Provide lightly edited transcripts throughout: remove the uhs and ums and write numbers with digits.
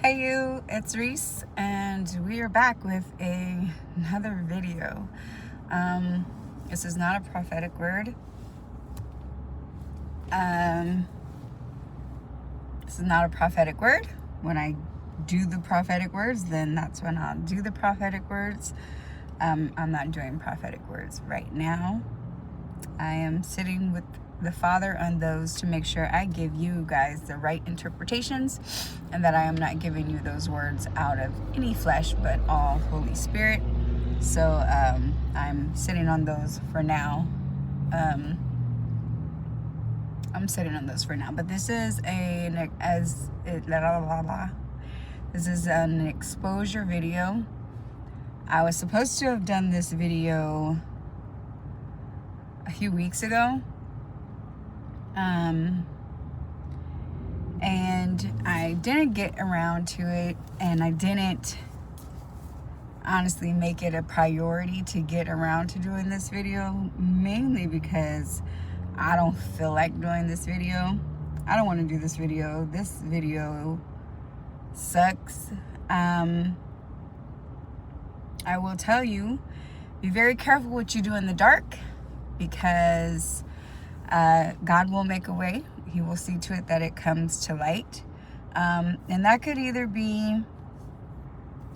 Hey you, it's Reese, and we are back with another video. This is not a prophetic word. This is not a prophetic word. When I do the prophetic words, then that's when I'll do the prophetic words. I'm not doing prophetic words right now. I am sitting with the Father on those to make sure I give you guys the right interpretations, and that I am not giving you those words out of any flesh but all Holy Spirit. So I'm sitting on those for now. I'm sitting on those for now, but this is this is an exposure video. I was supposed to have done this video a few weeks ago, and I didn't get around to it, and I didn't honestly make it a priority to get around to doing this video, mainly because I don't feel like doing this video. I don't want to do this video. This video sucks. I will tell you, be very careful what you do in the dark, because God will make a way. He will see to it that it comes to light. And that could either be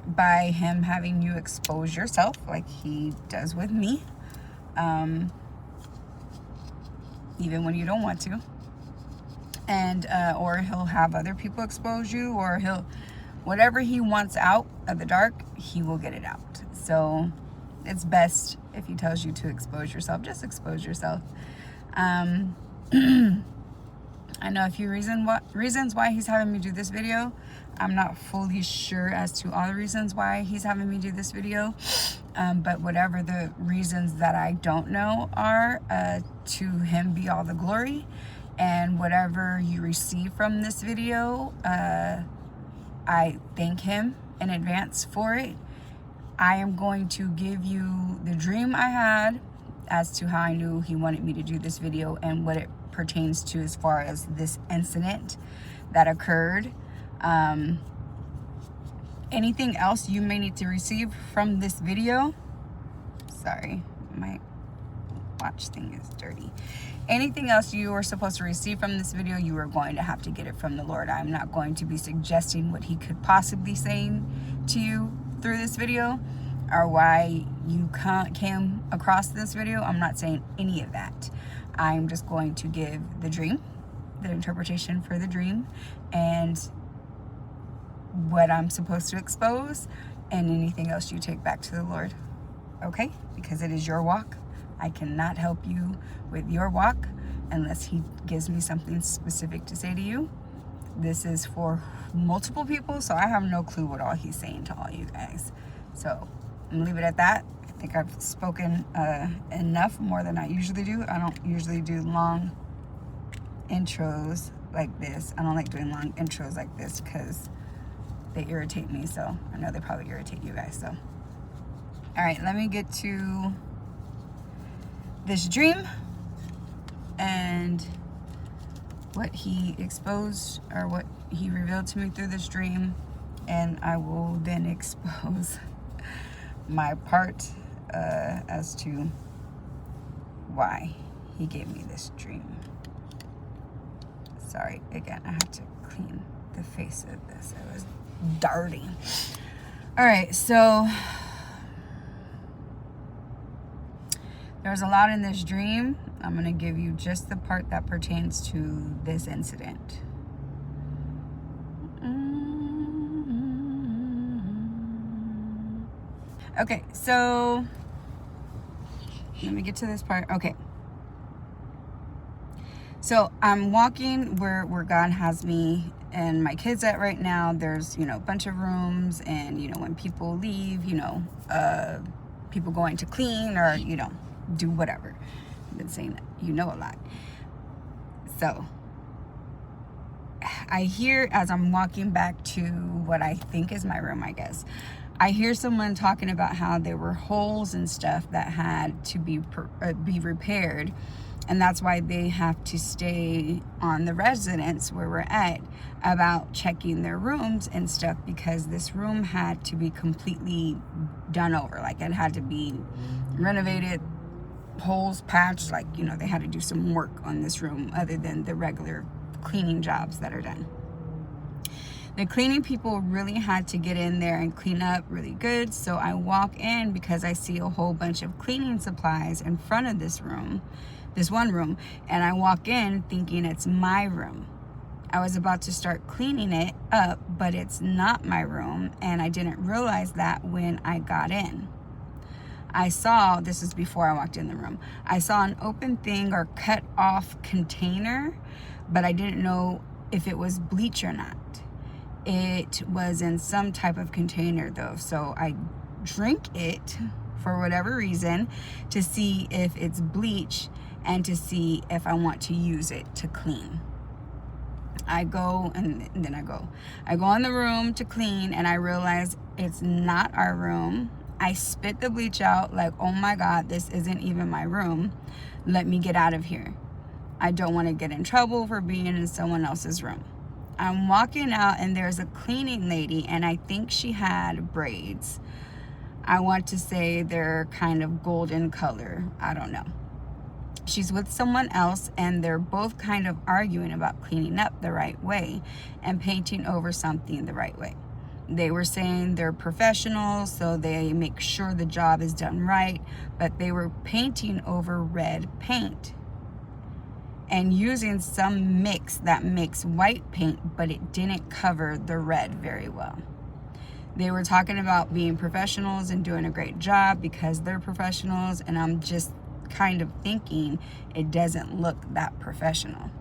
by him having you expose yourself like he does with me, even when you don't want to, and or he'll have other people expose you, or whatever he wants out of the dark, he will get it out. So it's best if he tells you to expose yourself, just expose yourself. I know a few reasons why he's having me do this video. I'm not fully sure as to all the reasons why he's having me do this video, but whatever the reasons that I don't know are, to him be all the glory. And whatever you receive from this video, I thank him in advance for it. I am going to give you the dream I had as to how I knew he wanted me to do this video and what it pertains to as far as this incident that occurred. Anything else you may need to receive from this video, sorry, my watch thing is dirty. Anything else you are supposed to receive from this video, you are going to have to get it from the Lord. I'm not going to be suggesting what he could possibly say to you through this video, or why you came across this video. I'm not saying any of that. I'm just going to give the dream, the interpretation for the dream, and what I'm supposed to expose, and anything else you take back to the Lord. Okay? Because it is your walk. I cannot help you with your walk unless he gives me something specific to say to you. This is for multiple people, so I have no clue what all he's saying to all you guys. So I'm gonna leave it at that. I think I've spoken enough, more than I usually do. I don't usually do long intros like this. I don't like doing long intros like this because they irritate me. So I know they probably irritate you guys. So, all right, let me get to this dream and what he exposed, or what he revealed to me through this dream, and I will then expose my part as to why he gave me this dream. Sorry, again, I have to clean the face of this. It was dirty. All right, so there's a lot in this dream. I'm going to give you just the part that pertains to this incident. Okay, so let me get to this part. Okay. So I'm walking where God has me and my kids at right now. There's, a bunch of rooms, and, when people leave, people going to clean or, do whatever. I've been saying that, a lot. So I hear, as I'm walking back to what I think is my room, I guess, I hear someone talking about how there were holes and stuff that had to be repaired, And that's why they have to stay on the residence where we're at about checking their rooms and stuff, because this room had to be completely done over. Like, it had to be renovated, holes patched, like, you know, they had to do some work on this room other than the regular cleaning jobs that are done. The cleaning people really had to get in there and clean up really good. So I walk in because I see a whole bunch of cleaning supplies in front of this room, this one room, and I walk in thinking it's my room. I was about to start cleaning it up, but it's not my room, and I didn't realize that when I got in. I saw, this is before I walked in the room, I saw an open thing or cut off container, but I didn't know if it was bleach or not. It was in some type of container though, so I drink it for whatever reason to see if it's bleach and to see if I want to use it to clean. I go in the room to clean, and I realize it's not our room. I spit the bleach out like, oh my God, this isn't even my room. Let me get out of here. I don't want to get in trouble for being in someone else's room. I'm walking out, and there's a cleaning lady, and I think she had braids. I want to say they're kind of golden color. I don't know. She's with someone else, and they're both kind of arguing about cleaning up the right way and painting over something the right way. They were saying they're professionals, so they make sure the job is done right, but they were painting over red paint and using some mix that makes white paint, but it didn't cover the red very well. They were talking about being professionals and doing a great job because they're professionals, and I'm just kind of thinking it doesn't look that professional.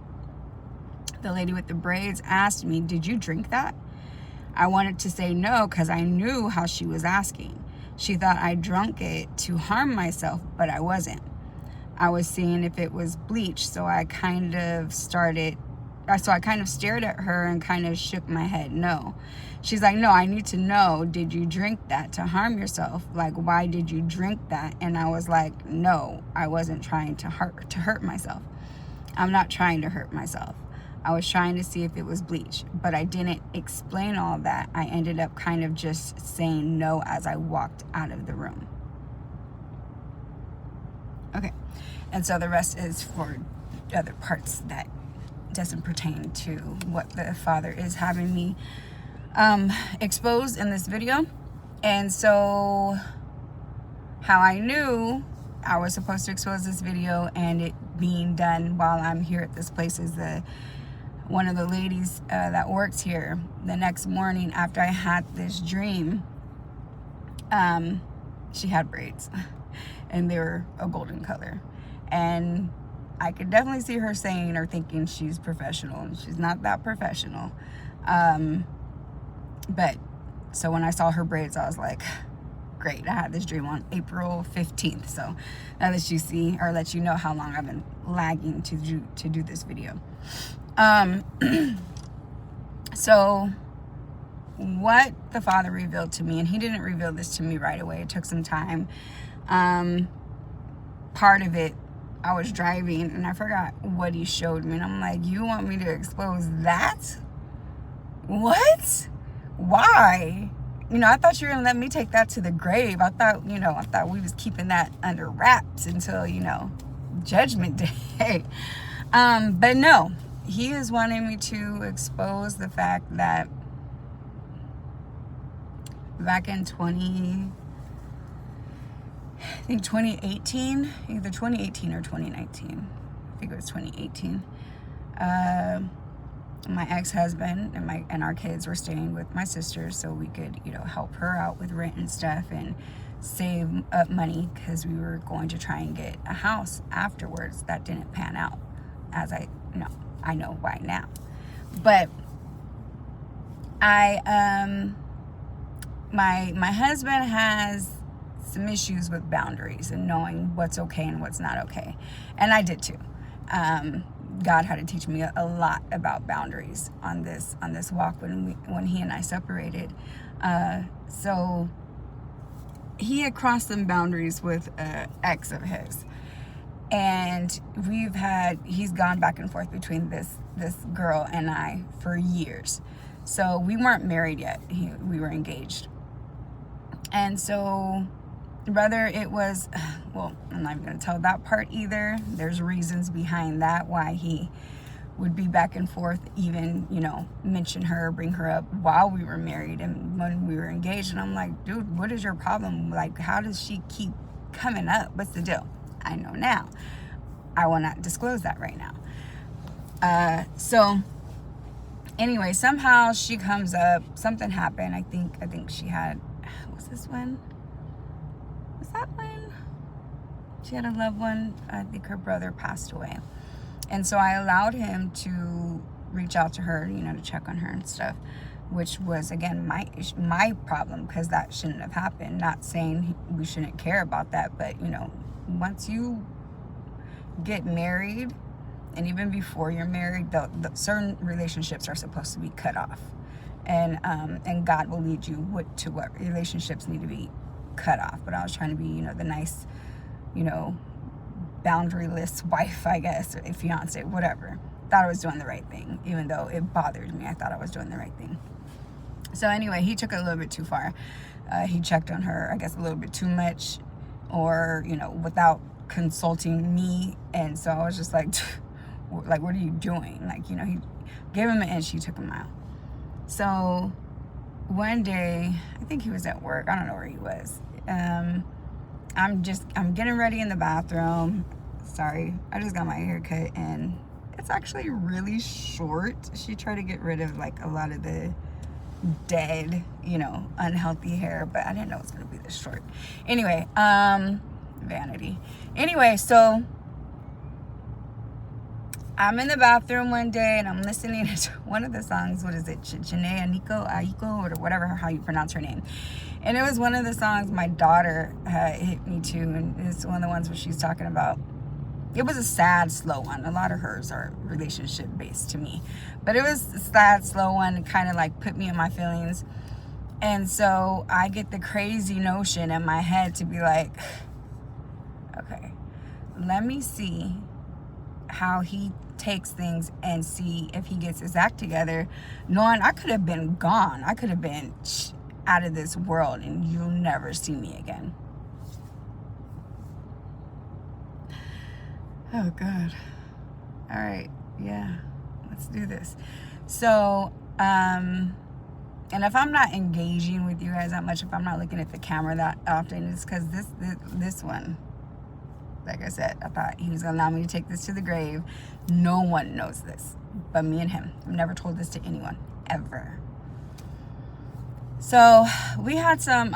The lady with the braids asked me, "Did you drink that?" I wanted to say no because I knew how she was asking. She thought I drunk it to harm myself, but I wasn't. I was seeing if it was bleach, so I kind of stared at her and kind of shook my head no. She's like, "No, I need to know, did you drink that to harm yourself? Like, why did you drink that?" And I was like, "No, I wasn't trying to hurt myself. I'm not trying to hurt myself. I was trying to see if it was bleach," but I didn't explain all that. I ended up kind of just saying no as I walked out of the room. Okay, and so the rest is for other parts that doesn't pertain to what the Father is having me expose in this video. And so how I knew I was supposed to expose this video and it being done while I'm here at this place is one of the ladies that works here, the next morning after I had this dream, she had braids and they were a golden color, and I could definitely see her saying or thinking she's professional, and she's not that professional. But so when I saw her braids, I was like, great, I had this dream on April 15th. So that lets you see, or let you know how long I've been lagging to do this video. So what the Father revealed to me, and he didn't reveal this to me right away, it took some time. Part of it, I was driving and I forgot what he showed me, and I'm like, "You want me to expose that? What? Why? You know, I thought you were gonna let me take that to the grave. I thought we was keeping that under wraps until, Judgment Day." But no, he is wanting me to expose the fact that back in 2018, either 2018 or 2019. I think it was 2018. My ex-husband and our kids were staying with my sister, so we could, help her out with rent and stuff and save up money because we were going to try and get a house afterwards. That didn't pan out, as I know why now. But my husband has some issues with boundaries and knowing what's okay and what's not okay, and I did too. God had to teach me a lot about boundaries on this walk when he and I separated. So he had crossed some boundaries with an ex of his, And he's gone back and forth between this girl and I for years. So we weren't married yet. We were engaged. And so whether it was, well, I'm not even going to tell that part either. There's reasons behind that, why he would be back and forth, even, you know, mention her, bring her up while we were married and when we were engaged. And I'm like, dude, what is your problem? Like, how does she keep coming up? What's the deal? I know now. I will not disclose that right now. So anyway, somehow she comes up, something happened. I think she had, was this one? Was that one? She had a loved one. I think her brother passed away. And so I allowed him to reach out to her, you know, to check on her and stuff, which was, again, my problem, because that shouldn't have happened. Not saying we shouldn't care about that, but, you know, once you get married, and even before you're married, the certain relationships are supposed to be cut off. And God will lead you to what relationships need to be cut off. But I was trying to be, you know, the nice, you know, boundaryless wife, I guess, or fiance, whatever. Thought I was doing the right thing, even though it bothered me. I thought I was doing the right thing. So anyway, he took it a little bit too far. He checked on her, I guess, a little bit too much, or, you know, without consulting me. And so I was just like, what are you doing? Like, you know, he gave him an inch, he took him out. So one day, I think he was at work. I don't know where he was. I'm getting ready in the bathroom. Sorry, I just got my hair cut and it's actually really short. She tried to get rid of like a lot of the dead, you know, unhealthy hair, but I didn't know it was gonna be this short. Anyway, vanity. Anyway, so I'm in the bathroom one day and I'm listening to one of the songs. What is it? Jhené Aiko, or whatever, how you pronounce her name. And it was one of the songs my daughter hit me to, and it's one of the ones where she's talking about, it was a sad, slow one. A lot of hers are relationship based to me, but it was a sad, slow one. It kind of like put me in my feelings. And so I get the crazy notion in my head to be like, okay, let me see how he takes things and see if he gets his act together, knowing I could have been gone. I could have been out of this world and you'll never see me again. Oh God. All right, yeah, let's do this. So and if I'm not engaging with you guys that much, if I'm not looking at the camera that often, it's because this one, like I said, I thought he was gonna allow me to take this to the grave. No one knows this but me and him. I've never told this to anyone, ever. So we had some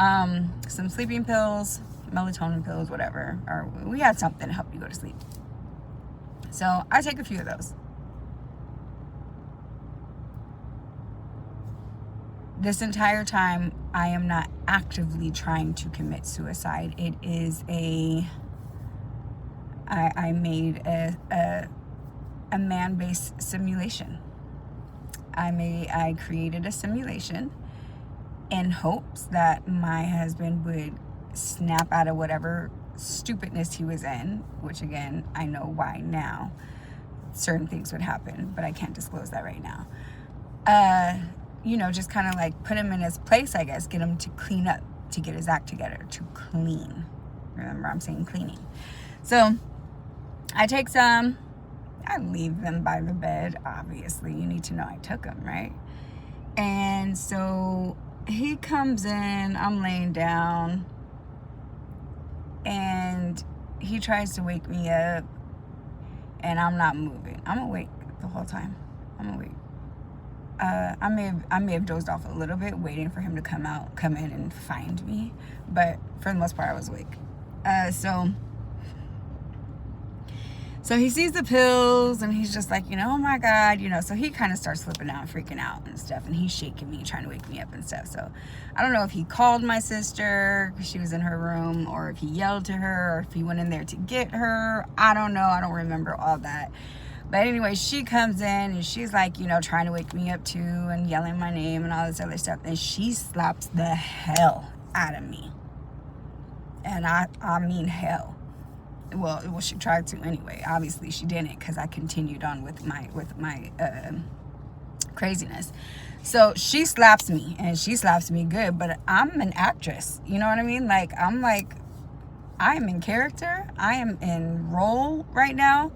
sleeping pills, melatonin pills, whatever, or we had something to help you go to sleep. So I take a few of those. This entire time, I am not actively trying to commit suicide. It is I made a man-based simulation. I created a simulation in hopes that my husband would snap out of whatever stupidness he was in, which again, I know why now. Certain things would happen, but I can't disclose that right now. You know, just kind of like put him in his place, I guess, get him to clean up, to get his act together, to clean. Remember, I'm saying cleaning. So I take some, I leave them by the bed. Obviously, you need to know I took them, right? And so he comes in, I'm laying down, and he tries to wake me up, and I'm not moving. I'm awake the whole time. I'm awake. I may have dozed off a little bit, waiting for him to come in and find me, but for the most part, I was awake. So he sees the pills and he's just like, you know, oh my God, you know, so he kind of starts flipping out, freaking out and stuff. And he's shaking me, trying to wake me up and stuff. So I don't know if he called my sister because she was in her room, or if he yelled to her, or if he went in there to get her. I don't know. I don't remember all that. But anyway, she comes in and she's like, you know, trying to wake me up too and yelling my name and all this other stuff. And she slaps the hell out of me. And I mean hell. Well, she tried to anyway. Obviously, she didn't, because I continued on with my craziness. So she slaps me, and she slaps me good. But I'm an actress. You know what I mean? Like, I am in character. I am in role right now.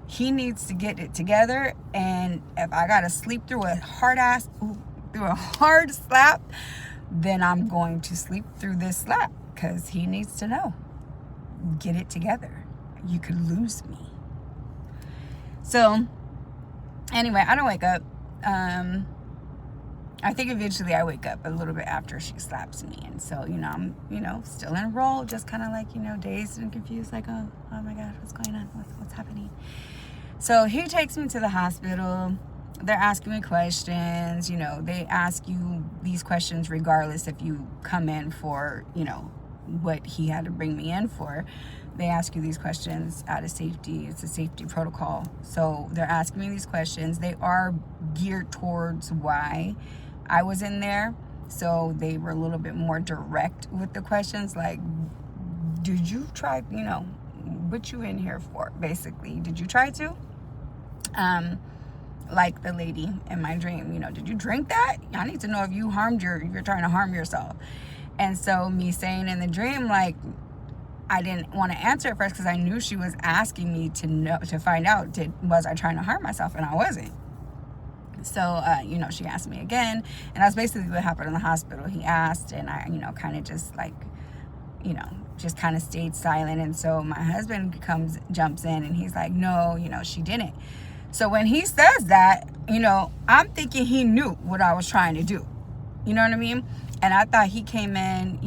He needs to get it together. And if I gotta sleep through a hard slap, then I'm going to sleep through this slap, because he needs to know. Get it together. You could lose me. So anyway, I don't wake up. I think eventually I wake up a little bit after she slaps me. And so, I'm, still in a role, just kind of like, dazed and confused, like, oh my God, what's going on? What's happening? So he takes me to the hospital. They're asking me questions. They ask you these questions regardless if you come in for, what he had to bring me in for. They ask you these questions out of safety. It's a safety protocol. So they're asking me these questions. They are geared towards why I was in there. So they were a little bit more direct with the questions. Like, did you try, what you in here for, basically? Did you try to? Like the lady in my dream, did you drink that? I need to know if you're trying to harm yourself. And so me saying in the dream, like, I didn't want to answer at first, because I knew she was asking me to find out, was I trying to harm myself? And I wasn't. So, she asked me again, and that's basically what happened in the hospital. He asked, and I, kind of just like, just kind of stayed silent. And so my husband jumps in, and he's like, no, she didn't. So when he says that, I'm thinking he knew what I was trying to do. You know what I mean? And I thought he came in,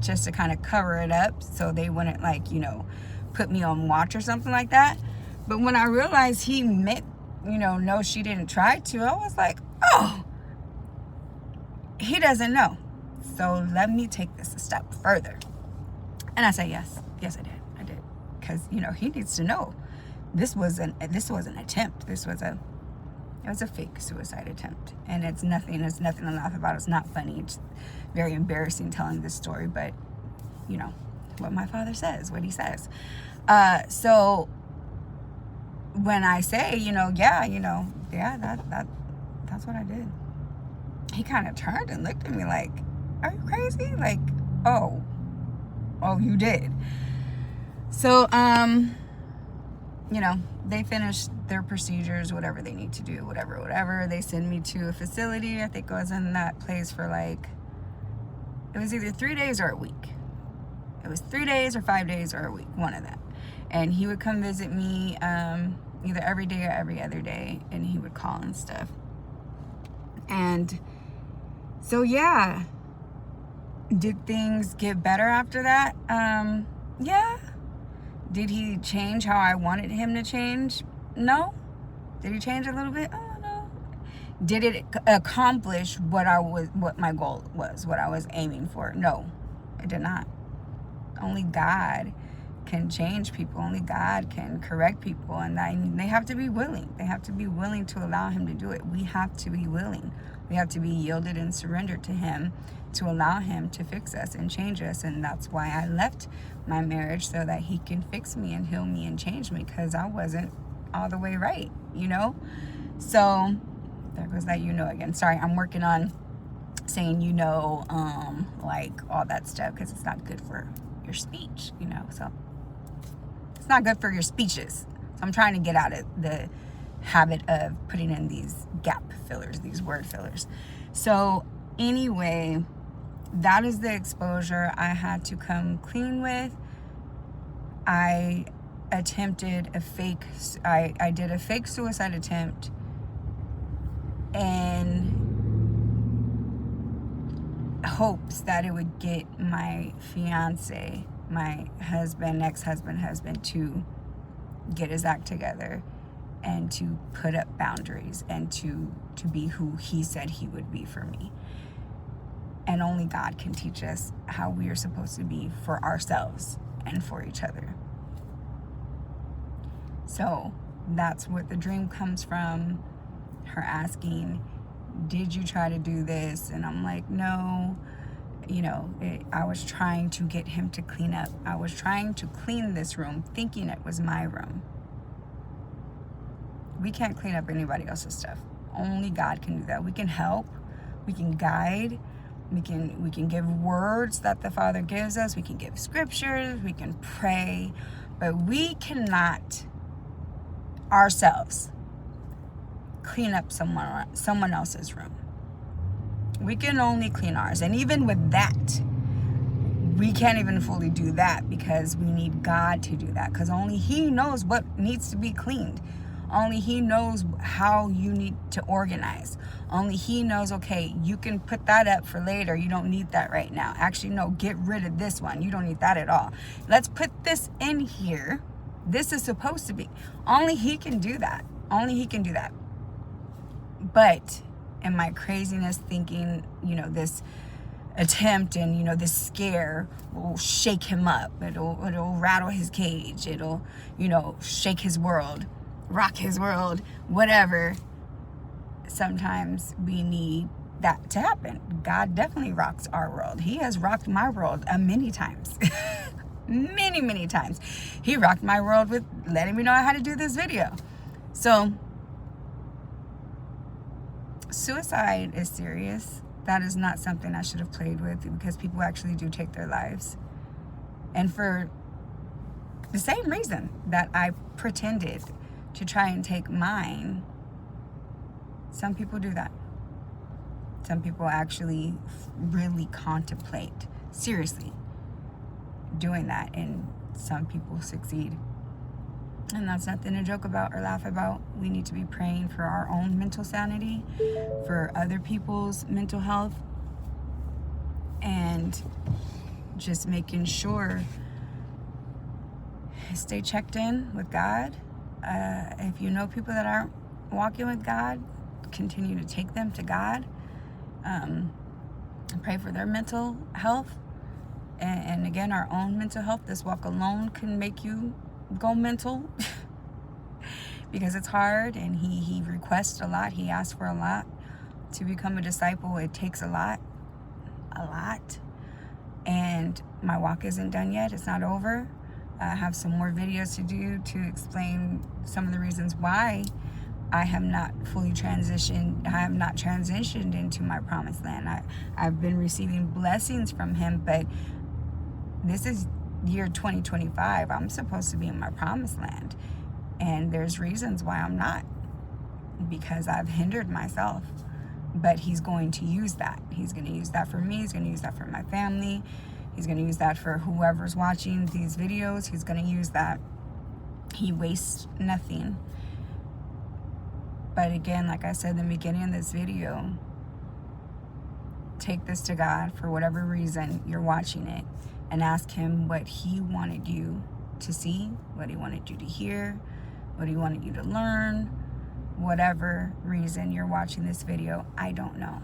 just to kind of cover it up, so they wouldn't, like, put me on watch or something like that. But when I realized he meant, no, she didn't try to, I was like, oh, he doesn't know. So let me take this a step further. And I said, yes, I did. Because, he needs to know. This was an attempt. It was a fake suicide attempt, and it's nothing to laugh about. It's not funny. It's very embarrassing telling this story, but what my father says, what he says. So when I say, that's what I did. He kind of turned and looked at me like, are you crazy? Like, oh, you did. So, they finish their procedures, whatever they need to do, whatever. They send me to a facility. I think I was in that place for it was either 3 days or a week. It was 3 days or 5 days or a week, one of that. And he would come visit me either every day or every other day, and he would call and stuff. And so, yeah. Did things get better after that? Yeah. Did he change how I wanted him to change? No. Did he change a little bit? Oh, no. Did it accomplish what my goal was, what I was aiming for? No, it did not. Only God can change people. Only God can correct people, and they have to be willing. They have to be willing to allow him to do it. We have to be willing. We have to be yielded and surrendered to him, to allow him to fix us and change us. And that's why I left my marriage, so that he can fix me and heal me and change me, because I wasn't all the way right, So there goes that again. Sorry, I'm working on saying like all that stuff, because it's not good for your speech, so it's not good for your speeches. So I'm trying to get out of the habit of putting in these gap fillers, these word fillers. So anyway, that is the exposure I had to come clean with. I attempted I did a fake suicide attempt in hopes that it would get my fiance, my husband, husband, to get his act together and to put up boundaries and to be who he said he would be for me. And only God can teach us how we are supposed to be for ourselves and for each other. So that's what the dream comes from. Her asking, did you try to do this? And I'm like, no. I was trying to get him to clean up. I was trying to clean this room, thinking it was my room. We can't clean up anybody else's stuff. Only God can do that. We can help. We can guide. We can give words that the Father gives us. We can give scriptures. We can pray. But we cannot ourselves clean up someone else's room. We can only clean ours. And even with that, we can't even fully do that because we need God to do that. Because only He knows what needs to be cleaned. Only He knows how you need to organize. Only He knows, okay, you can put that up for later. You don't need that right now. Actually, no, get rid of this one. You don't need that at all. Let's put this in here. This is supposed to be. Only He can do that. Only He can do that. But in my craziness thinking, this attempt and, this scare will shake him up. It'll rattle his cage. It'll, shake his world, rock his world, whatever. Sometimes we need that to happen. God definitely rocks our world. He has rocked my world many times. many times. He rocked my world with letting me know how to do this video. So suicide is serious. That is not something I should have played with, because people actually do take their lives. And for the same reason that I pretended to try and take mine, some people do that. Some people actually really contemplate seriously doing that, and some people succeed. And that's nothing to joke about or laugh about. We need to be praying for our own mental sanity, for other people's mental health, and just making sure stay checked in with God. If you know people that aren't walking with God, continue to take them to God. Pray for their mental health. And again, our own mental health. This walk alone can make you go mental because it's hard, and he requests a lot. He asks for a lot. To become a disciple, it takes a lot. And my walk isn't done yet. It's not over. I have some more videos to do to explain some of the reasons why I have not fully transitioned. I have not transitioned into my promised land. I've been receiving blessings from Him, but this is year 2025. I'm supposed to be in my promised land, and there's reasons why I'm not, because I've hindered myself. But He's going to use that. He's going to use that for me. He's going to use that for my family. He's going to use that for whoever's watching these videos. He's going to use that. He wastes nothing. But again, like I said in the beginning of this video, take this to God for whatever reason you're watching it, and ask Him what He wanted you to see, what He wanted you to hear, what He wanted you to learn. Whatever reason you're watching this video, I don't know.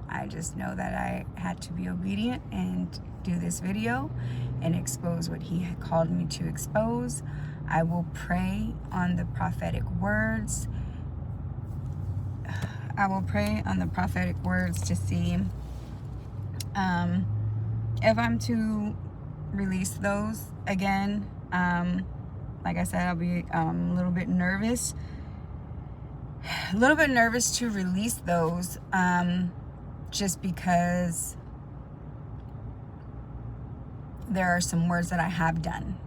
I just know that I had to be obedient and do this video and expose what He had called me to expose. I will pray on the prophetic words. I will pray on the prophetic words to see if I'm to release those again. Like I said, I'll be a little bit nervous to release those, just because there are some words that I have done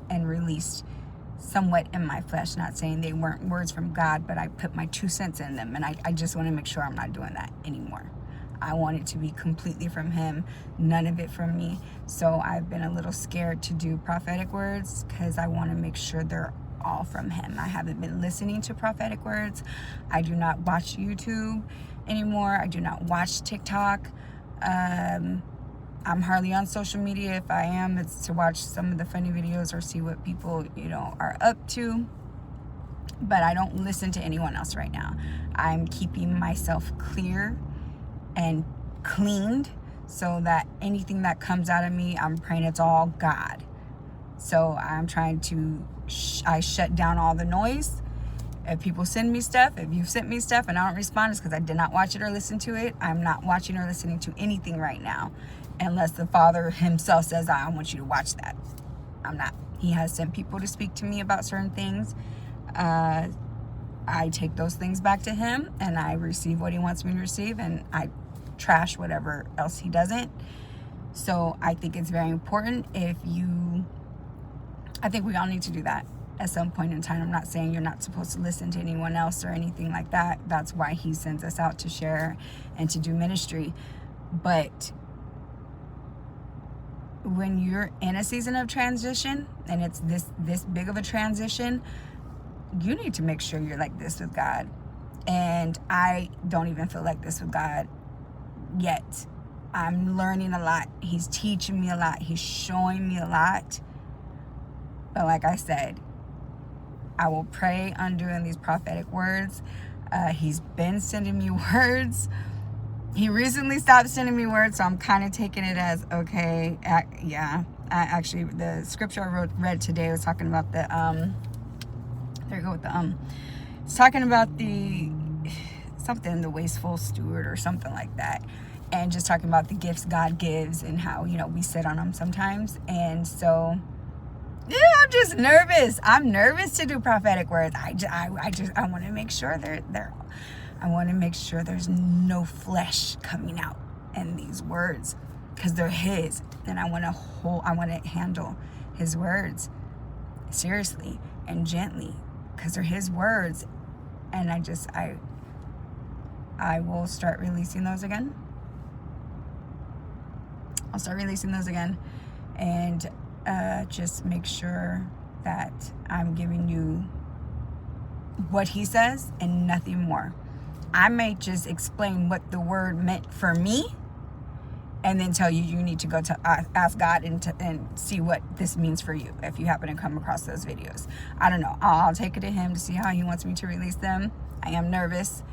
and released somewhat in my flesh. Not saying they weren't words from God, but I put my 2 cents in them, and I just want to make sure I'm not doing that anymore. I want it to be completely from Him, none of it from me. So I've been a little scared to do prophetic words because I want to make sure they're all from Him. I haven't been listening to prophetic words. I do not watch YouTube anymore. I do not watch TikTok. I'm hardly on social media. If I am, it's to watch some of the funny videos or see what people, are up to. But I don't listen to anyone else right now. I'm keeping myself clear and cleaned so that anything that comes out of me, I'm praying it's all God. So I'm trying to I shut down all the noise If people send me stuff, if you've sent me stuff and I don't respond, it's because I did not watch it or listen to it. I'm not watching or listening to anything right now unless the Father himself says, I want you to watch that. I'm not. He has sent people to speak to me about certain things. I take those things back to him and I receive what he wants me to receive, and I trash whatever else he doesn't. So I think it's very important I think we all need to do that at some point in time. I'm not saying you're not supposed to listen to anyone else or anything like that. That's why he sends us out to share and to do ministry. But when you're in a season of transition and it's this big of a transition, you need to make sure you're like this with God. And I don't even feel like this with God yet. I'm learning a lot. He's teaching me a lot. He's showing me a lot. But like I said, I will pray on doing these prophetic words. He's been sending me words. He recently stopped sending me words, so I'm kind of taking it as, okay, actually, the scripture I read today was talking about the, it's talking about the wasteful steward or something like that. And just talking about the gifts God gives and how, we sit on them sometimes. And so, yeah, I'm just nervous. I'm nervous to do prophetic words. I want to make sure I want to make sure there's no flesh coming out in these words, because they're his, and I want to handle his words seriously and gently, because they're his words. And I will start releasing those again. I'll start releasing those again, and just make sure that I'm giving you what he says and nothing more. I may just explain what the word meant for me and then tell you need to go to ask God and see what this means for you if you happen to come across those videos. I don't know. I'll take it to him to see how he wants me to release them. I am nervous,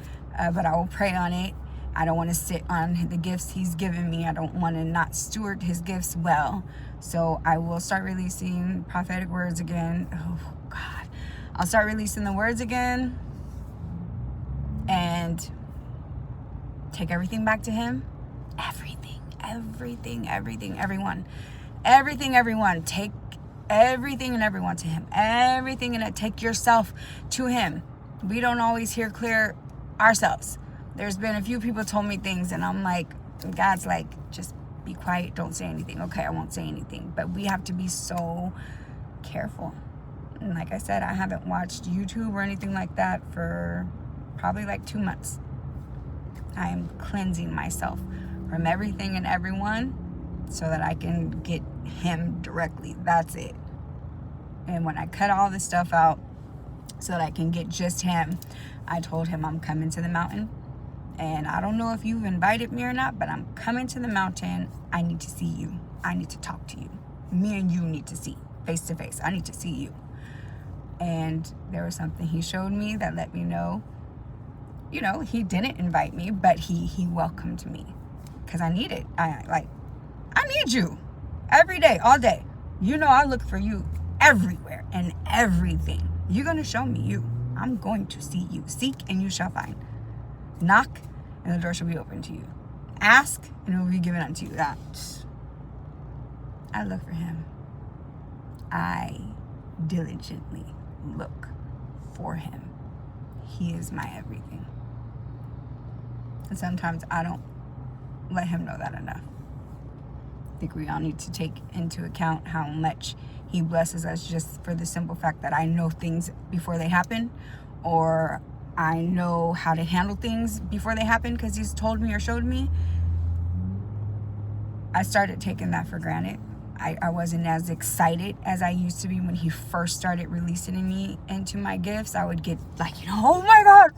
but I will pray on it. I don't want to sit on the gifts he's given me. I don't want to not steward his gifts well. So I will start releasing prophetic words again. Oh, God. I'll start releasing the words again and take everything back to him. Everything, everyone. Take everything and everyone to him. Everything, and take yourself to him. We don't always hear clear ourselves. There's been a few people told me things and I'm like, God's like, just be quiet, don't say anything. Okay, I won't say anything. But we have to be so careful. And like I said, I haven't watched YouTube or anything like that for probably like 2 months. I am cleansing myself from everything and everyone so that I can get him directly. That's it. And when I cut all this stuff out so that I can get just him, I told him I'm coming to the mountain. And I don't know if you've invited me or not, but I'm coming to the mountain. I need to see you. I need to talk to you. Me and you need to see face to face. I need to see you. And there was something he showed me that let me know, he didn't invite me, but he welcomed me because I need it. I need you every day, all day. I look for you everywhere and everything. You're going to show me you. I'm going to see you. Seek and you shall find. Knock and the door shall be open to you. Ask and it will be given unto you. I look for him. I diligently look for him. He is my everything. And sometimes I don't let him know that enough. I think we all need to take into account how much he blesses us just for the simple fact that I know things before they happen, or I know how to handle things before they happen because he's told me or showed me. I started taking that for granted. I wasn't as excited as I used to be when he first started releasing me into my gifts. I would get like, oh my God,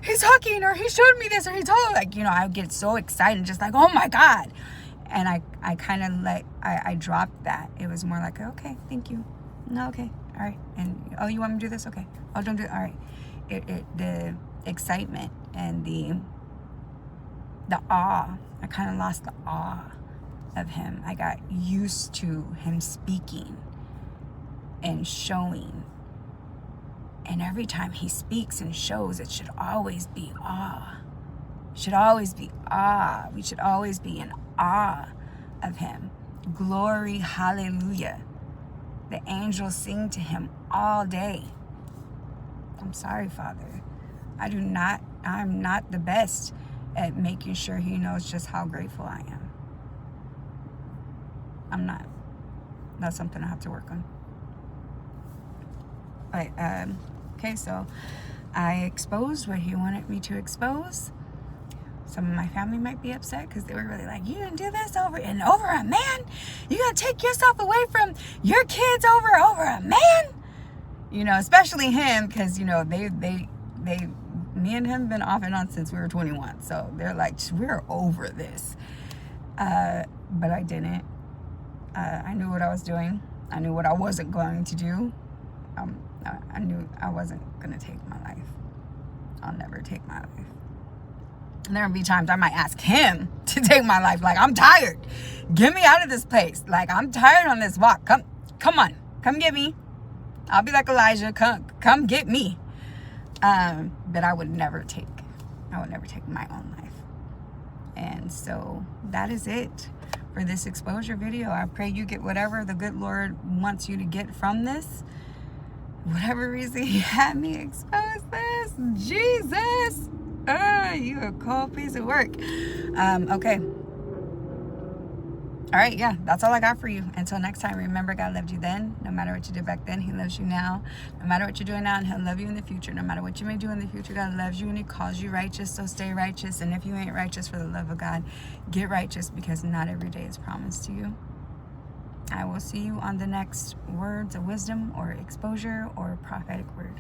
he's talking, or he showed me this, or he told me, I would get so excited, just like, oh my God. And I kind of I dropped that. It was more like, okay, thank you. No, okay, all right. And, oh, you want me to do this? Okay. Oh, don't do it. All right. The excitement and the awe, I kind of lost the awe of him. I got used to him speaking and showing And every time he speaks and shows, it should always be awe. It should always be awe. We should always be in awe of him. Glory, hallelujah. The angels sing to him all day. I'm sorry, Father. I'm not the best at making sure he knows just how grateful I am. I'm not. That's something I have to work on. But, okay, so I exposed what he wanted me to expose. Some of my family might be upset because they were really like, you gonna do this over a man? You gonna take yourself away from your kids over a man? You know, especially him, because, you know, me and him been off and on since we were 21. So they're like, we're over this. But I didn't. I knew what I was doing. I knew what I wasn't going to do. I knew I wasn't going to take my life. I'll never take my life. And there will be times I might ask him to take my life. Like, I'm tired. Get me out of this place. Like, I'm tired on this walk. Come on. Come get me. I'll be like Elijah. Come get me. But I would never take my own life. And so that is it for this exposure video. I pray you get whatever the good Lord wants you to get from this. Whatever reason he had me expose this. Jesus. You a cold piece of work. Okay. All right, yeah, that's all I got for you. Until next time, remember, God loved you then. No matter what you did back then, he loves you now. No matter what you're doing now, and he'll love you in the future. No matter what you may do in the future, God loves you and he calls you righteous, so stay righteous. And if you ain't righteous, for the love of God, get righteous, because not every day is promised to you. I will see you on the next words of wisdom or exposure or prophetic word.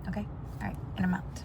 Okay? All right, and I'm out.